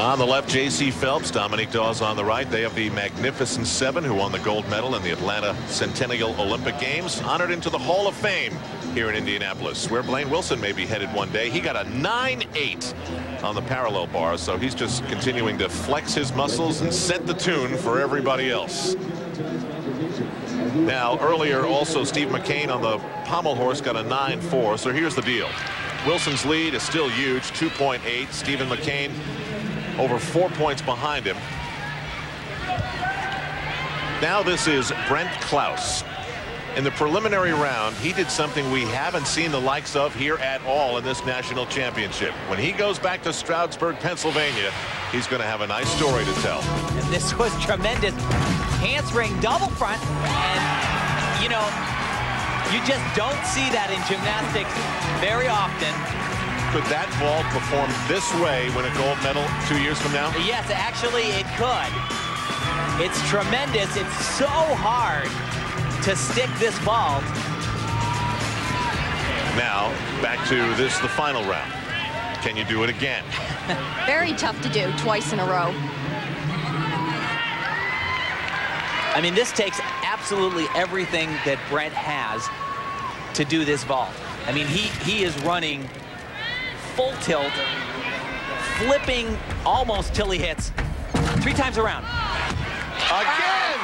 On the left, J.C. Phelps, Dominique Dawes on the right. They have the Magnificent Seven, who won the gold medal in the Atlanta Centennial Olympic Games, honored into the Hall of Fame here in Indianapolis, where Blaine Wilson may be headed one day. He got a 9.8 on the parallel bar, so he's just continuing to flex his muscles and set the tune for everybody else. Now, earlier also Steve McCain on the pommel horse got a 9.4, so here's the deal. Wilson's lead is still huge, 2.8. Stephen McCain over 4 points behind him. Now this is Brent Klaus. In the preliminary round, he did something we haven't seen the likes of here at all in this national championship. When he goes back to Stroudsburg, Pennsylvania, he's going to have a nice story to tell. And this was tremendous. Handspring double front, and you know, you just don't see that in gymnastics very often. Could that ball perform this way win a gold medal 2 years from now? Yes, actually it could. It's tremendous. It's so hard to stick this ball. Now back to this, the final round. Can you do it again? Very tough to do twice in a row. I mean, this takes absolutely everything that Brent has to do this vault. I mean, he is running full tilt, flipping almost till he hits 3 times around. Again!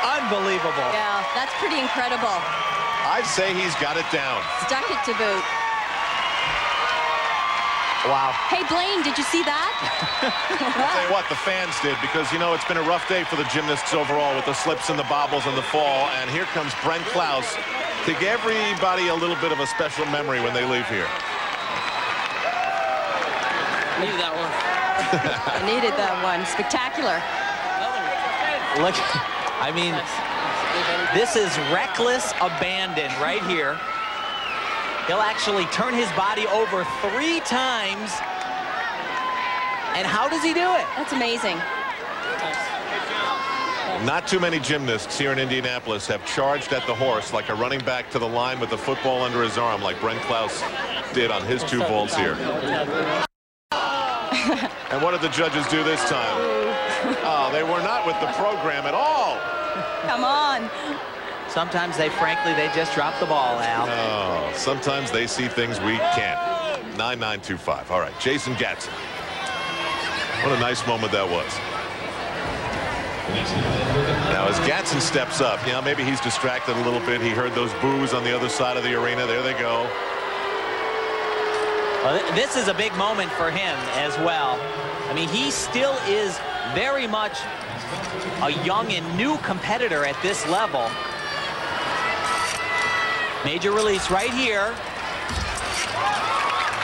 Unbelievable. Yeah, that's pretty incredible. I'd say he's got it down. Stuck it to boot. Wow. Hey, Blaine, did you see that? I'll tell you what, the fans did, because, you know, it's been a rough day for the gymnasts overall with the slips and the bobbles and the fall. And here comes Brent Klaus to give everybody a little bit of a special memory when they leave here. I needed that one. I needed that one. Spectacular. Look, I mean, this is reckless abandon right here. He'll actually turn his body over 3 times. And how does he do it? That's amazing. Not too many gymnasts here in Indianapolis have charged at the horse like a running back to the line with the football under his arm like Brent Klaus did on his 2 vaults here. And what did the judges do this time? Oh, they were not with the program at all. Come on. Sometimes they just drop the ball, Al. Oh, sometimes they see things we can't. 9.925. All right, Jason Gatson. What a nice moment that was. Now, as Gatson steps up, you know, maybe he's distracted a little bit. He heard those boos on the other side of the arena. There they go. Well, this is a big moment for him as well. I mean, he still is very much a young and new competitor at this level. Major release right here.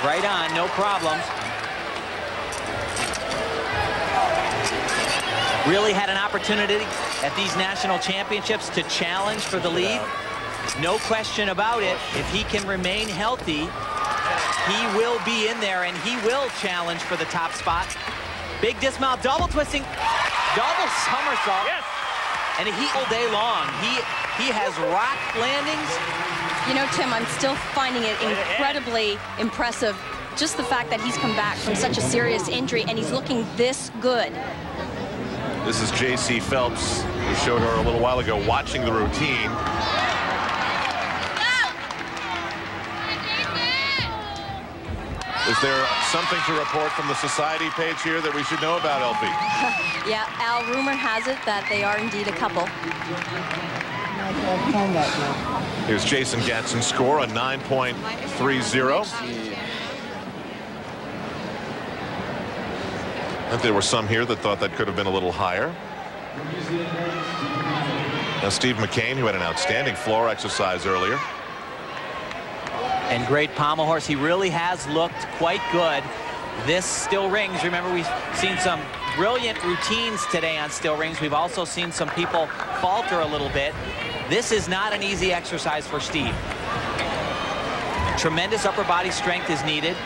Right on, no problems. Really had an opportunity at these national championships to challenge for the lead. No question about it. If he can remain healthy, he will be in there and he will challenge for the top spot. Big dismount, double twisting, double somersault. Yes. And he all day long. He has rock landings. You know, Tim, I'm still finding it incredibly impressive. Just the fact that he's come back from such a serious injury and he's looking this good. This is J.C. Phelps. We showed her a little while ago watching the routine. Is there something to report from the society page here that we should know about, Elfie? Yeah, Al, rumor has it that they are indeed a couple. Here's Jason Gatson's score, a 9.30. I think there were some here that thought that could have been a little higher. Now Steve McCain, who had an outstanding floor exercise earlier. And great pommel horse. He really has looked quite good. This still rings. Remember, we've seen some brilliant routines today on still rings. We've also seen some people falter a little bit. This is not an easy exercise for Steve. Tremendous upper body strength is needed.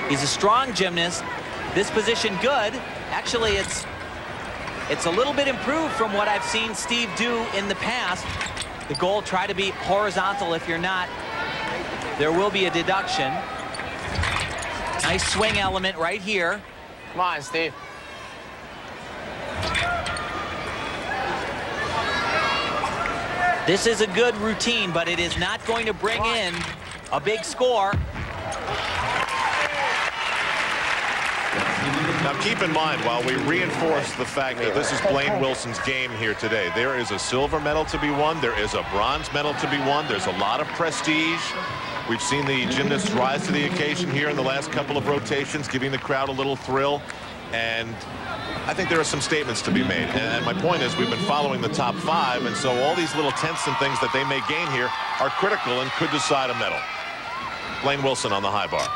He's a strong gymnast. This position good. Actually, it's a little bit improved from what I've seen Steve do in the past. The goal, try to be horizontal. If you're not, there will be a deduction. Nice swing element right here. Come on, Steve. This is a good routine, but it is not going to bring in a big score. Now keep in mind, while we reinforce the fact that this is Blaine Wilson's game here today, there is a silver medal to be won. There is a bronze medal to be won. There's a lot of prestige. We've seen the gymnasts rise to the occasion here in the last couple of rotations, giving the crowd a little thrill. And I think there are some statements to be made. And my point is, we've been following the top 5, and so all these little tenths and things that they may gain here are critical and could decide a medal. Blaine Wilson on the high bar.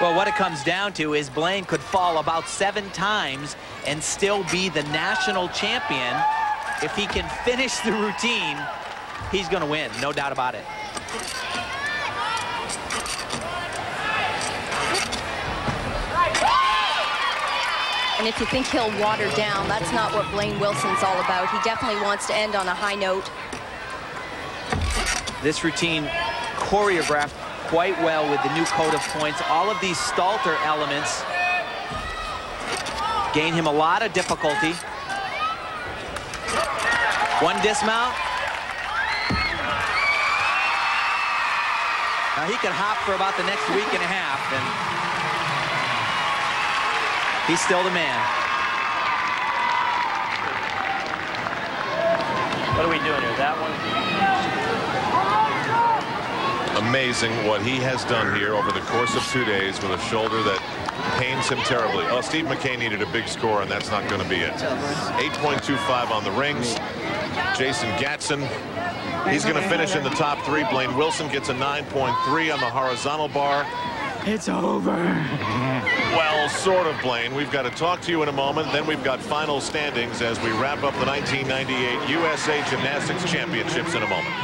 Well, what it comes down to is Blaine could fall about 7 times and still be the national champion. If he can finish the routine, he's going to win, no doubt about it. And if you think he'll water down, that's not what Blaine Wilson's all about. He definitely wants to end on a high note. This routine choreographed quite well with the new code of points. All of these Stalter elements gain him a lot of difficulty. One dismount. Now he can hop for about the next week and a half, and he's still the man. What are we doing here? That one? Amazing what he has done here over the course of 2 days with a shoulder that pains him terribly. Oh, Steve McKay needed a big score, and that's not going to be it. 8.25 on the rings. Jason Gatson, he's going to finish in the top 3. Blaine Wilson gets a 9.3 on the horizontal bar. It's over. Well, sort of, Blaine. We've got to talk to you in a moment. Then we've got final standings as we wrap up the 1998 USA Gymnastics Championships in a moment.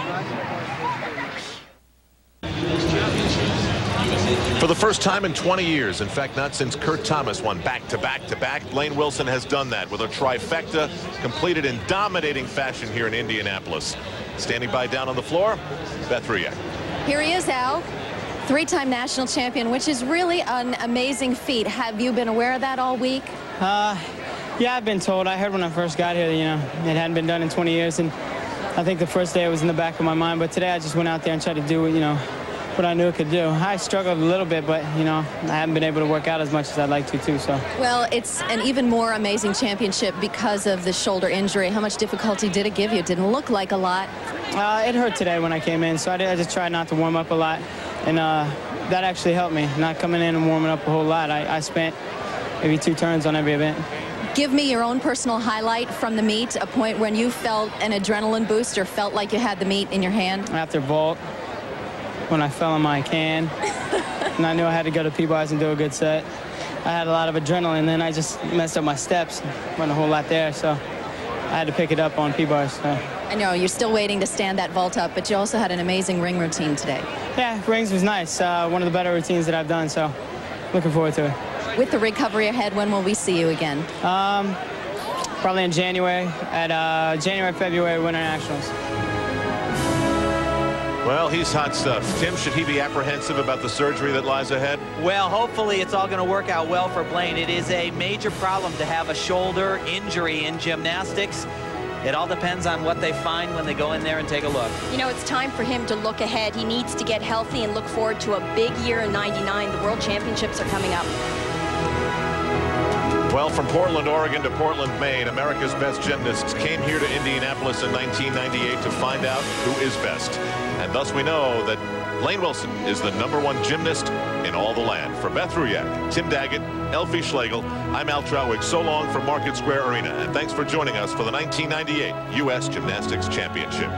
For the first time in 20 years, in fact, not since Kurt Thomas won back-to-back-to-back, Blaine Wilson has done that with a trifecta completed in dominating fashion here in Indianapolis. Standing by down on the floor, Beth Ruyak. Here he is, Al. 3-time national champion, which is really an amazing feat. Have you been aware of that all week? Yeah, I've been told. I heard when I first got here, you know, it hadn't been done in 20 years, and I think the first day it was in the back of my mind, but today I just went out there and tried to do, you know, what I knew I could do. I struggled a little bit, but, you know, I haven't been able to work out as much as I'd like to, too, so. Well, it's an even more amazing championship because of the shoulder injury. How much difficulty did it give you? It didn't look like a lot. It hurt today when I came in, so I just tried not to warm up a lot, and that actually helped me, not coming in and warming up a whole lot. I spent maybe 2 turns on every event. Give me your own personal highlight from the meet, a point when you felt an adrenaline boost or felt like you had the meet in your hand. After vault, when I fell on my can, and I knew I had to go to P-bars and do a good set. I had a lot of adrenaline, and then I just messed up my steps. Wasn't a whole lot there, so I had to pick it up on P-bars. So. I know, you're still waiting to stand that vault up, but you also had an amazing ring routine today. Yeah, rings was nice. One of the better routines that I've done, so looking forward to it. With the recovery ahead, when will we see you again? Probably in January, at January-February Winter Nationals. Well, he's hot stuff. Tim, should he be apprehensive about the surgery that lies ahead? Well, hopefully it's all going to work out well for Blaine. It is a major problem to have a shoulder injury in gymnastics. It all depends on what they find when they go in there and take a look. You know, it's time for him to look ahead. He needs to get healthy and look forward to a big year in '99. The World Championships are coming up. Well, from Portland, Oregon to Portland, Maine, America's best gymnasts came here to Indianapolis in 1998 to find out who is best. And thus we know that Blaine Wilson is the #1 gymnast in all the land. For Beth Ruyak, Tim Daggett, Elfie Schlegel, I'm Al Trautwig. So long from Market Square Arena. And thanks for joining us for the 1998 U.S. Gymnastics Championship.